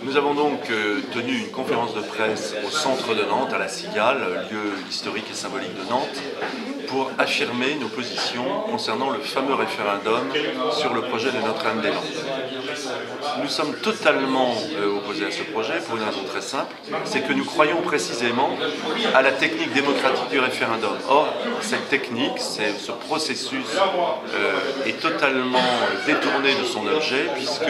Nous avons donc tenu une conférence de presse au centre de Nantes, à la Cigale, lieu historique et symbolique de Nantes, pour affirmer nos positions concernant le fameux référendum sur le projet de Notre-Dame-des-Landes. Nous sommes totalement opposés à ce projet pour une raison très simple, c'est que nous croyons précisément à la technique démocratique du référendum. Or, cette technique, ce processus est totalement détourné de son objet, puisque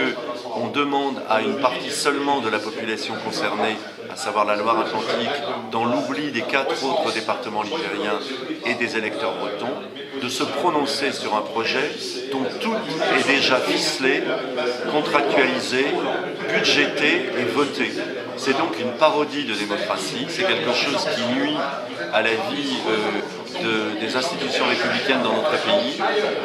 on demande à une partie seulement de la population concernée, à savoir la Loire-Atlantique, dans l'oubli des 4 autres départements ligériens et des électeurs bretons, de se prononcer sur un projet dont tout est déjà ficelé, contractualisé, budgété et voté. C'est donc une parodie de démocratie, c'est quelque chose qui nuit à la vie des institutions républicaines dans notre pays,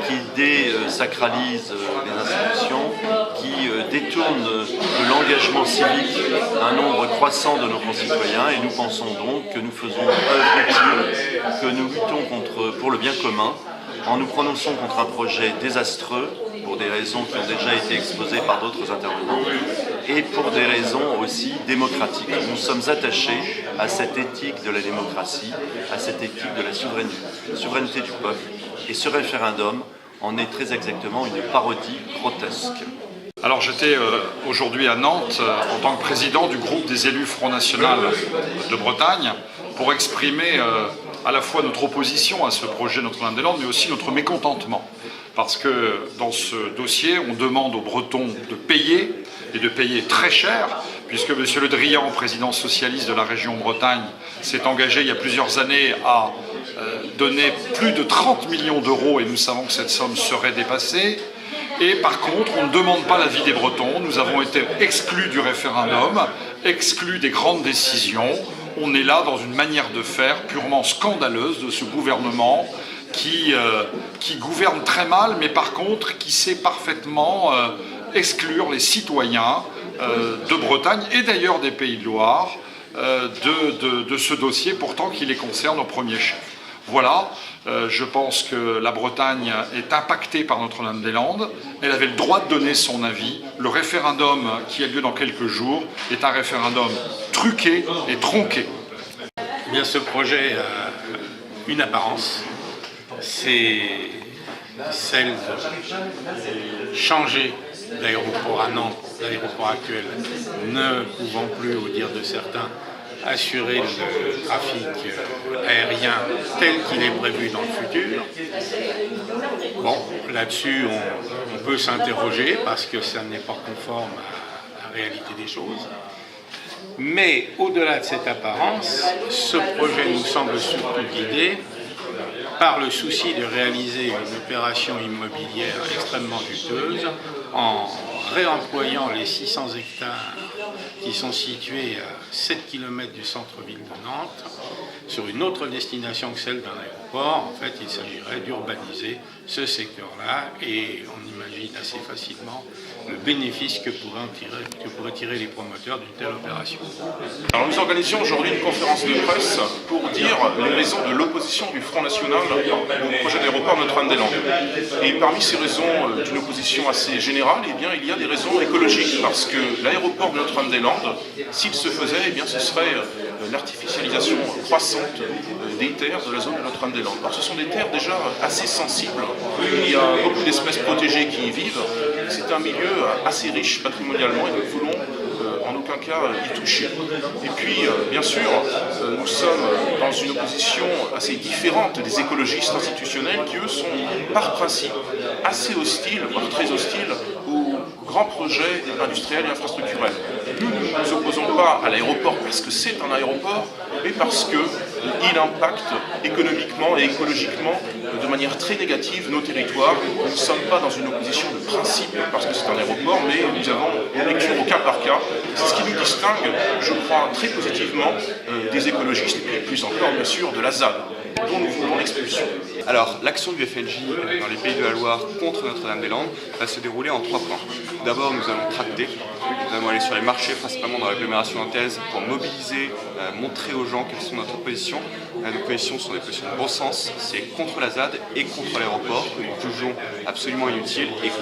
qui désacralise les institutions, qui détourne de l'engagement civique un nombre croissant de nos concitoyens, et nous pensons donc que nous faisons œuvre utile, que nous luttons pour le bien commun, en nous prononçant contre un projet désastreux, pour des raisons qui ont déjà été exposées par d'autres intervenants, et pour des raisons aussi démocratiques. Nous sommes attachés à cette éthique de la démocratie, à cette éthique de la souveraineté du peuple, et ce référendum en est très exactement une parodie grotesque. Alors j'étais aujourd'hui à Nantes en tant que président du groupe des élus Front National de Bretagne pour exprimer à la fois notre opposition à ce projet Notre-Dame-des-Landes, mais aussi notre mécontentement. Parce que dans ce dossier, on demande aux Bretons de payer, et de payer très cher, puisque M. Le Drian, président socialiste de la région Bretagne, s'est engagé il y a plusieurs années à donner plus de 30 millions d'euros, et nous savons que cette somme serait dépassée. Et par contre, on ne demande pas l'avis des Bretons. Nous avons été exclus du référendum, exclus des grandes décisions. On est là dans une manière de faire purement scandaleuse de ce gouvernement qui gouverne très mal, mais par contre qui sait parfaitement exclure les citoyens de Bretagne et d'ailleurs des Pays de Loire de ce dossier, pourtant qui les concerne au premier chef. Voilà, je pense que la Bretagne est impactée par Notre-Dame-des-Landes. Elle avait le droit de donner son avis. Le référendum qui a lieu dans quelques jours est un référendum truqué et tronqué. Eh bien, ce projet a une apparence, c'est celle de changer l'aéroport à Nantes, l'aéroport actuel, ne pouvant plus, au dire de certains, assurer le trafic aérien tel qu'il est prévu dans le futur. Bon, là-dessus, on peut s'interroger parce que ça n'est pas conforme à la réalité des choses. Mais au-delà de cette apparence, ce projet nous semble surtout guidé par le souci de réaliser une opération immobilière extrêmement coûteuse en réemployant les 600 hectares qui sont situés à 7 km du centre-ville de Nantes sur une autre destination que celle d'un aéroport. En fait, il s'agirait d'urbaniser ce secteur-là et on imagine assez facilement le bénéfice que pourraient tirer les promoteurs d'une telle opération. Alors nous organisions aujourd'hui une conférence de presse pour dire les raisons de l'opposition du Front National au projet d'aéroport Notre-Dame-des-Landes. Et parmi ces raisons d'une opposition assez générale, eh bien, il y a des raisons écologiques, parce que l'aéroport de Notre-Dame-des-Landes, s'il se faisait, eh bien, ce serait l'artificialisation croissante des terres de la zone de Notre-Dame-des-Landes. Alors ce sont des terres déjà assez sensibles, il y a beaucoup d'espèces protégées qui y vivent, c'est un milieu assez riche patrimonialement et nous voulons en aucun cas y toucher. Et puis, bien sûr, nous sommes dans une opposition assez différente des écologistes institutionnels qui, eux, sont par principe assez hostiles, voire très hostiles, aux grands projets industriels et infrastructurels. Nous ne nous opposons pas à l'aéroport parce que c'est un aéroport, mais parce qu'il impacte économiquement et écologiquement de manière très négative nos territoires. Nous ne sommes pas dans une opposition de principe parce que c'est un aéroport, mais nous avons une lecture au cas par cas. C'est ce qui nous distingue, je crois, très positivement des écologistes et plus encore, bien sûr, de la ZAD, dont nous voulons l'expulsion. Alors, l'action du FNJ dans les Pays de la Loire contre Notre-Dame-des-Landes va se dérouler en 3 points. D'abord, nous allons tracter notamment aller sur les marchés, principalement dans l'agglomération nantaise, pour mobiliser, montrer aux gens quelles sont notre position. Nos positions sont des positions de bon sens, c'est contre la ZAD et contre l'aéroport, que nous jugeons absolument inutile et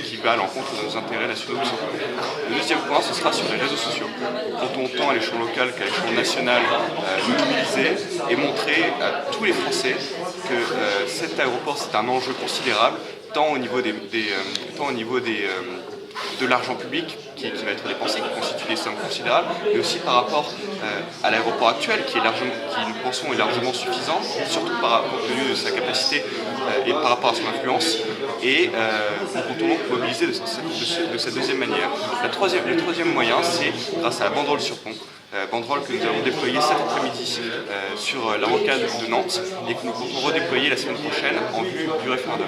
qui va à l'encontre de nos intérêts nationaux tout simplement. Le deuxième point, ce sera sur les réseaux sociaux. Comptons autant à l'échelon local qu'à l'échelon national, mobiliser et montrer à tous les Français que cet aéroport c'est un enjeu considérable, tant au niveau de l'argent public qui va être dépensé, qui constitue des sommes considérables, mais aussi par rapport à l'aéroport actuel qui nous pensons est largement suffisant, surtout compte tenu de sa capacité et par rapport à son influence. Et nous comptons donc mobiliser de cette deuxième manière. Le troisième moyen, c'est grâce à la banderole sur pont. Banderole que nous allons déployer cet après-midi sur la rocade de Nantes et que nous comptons redéployer la semaine prochaine en vue du référendum.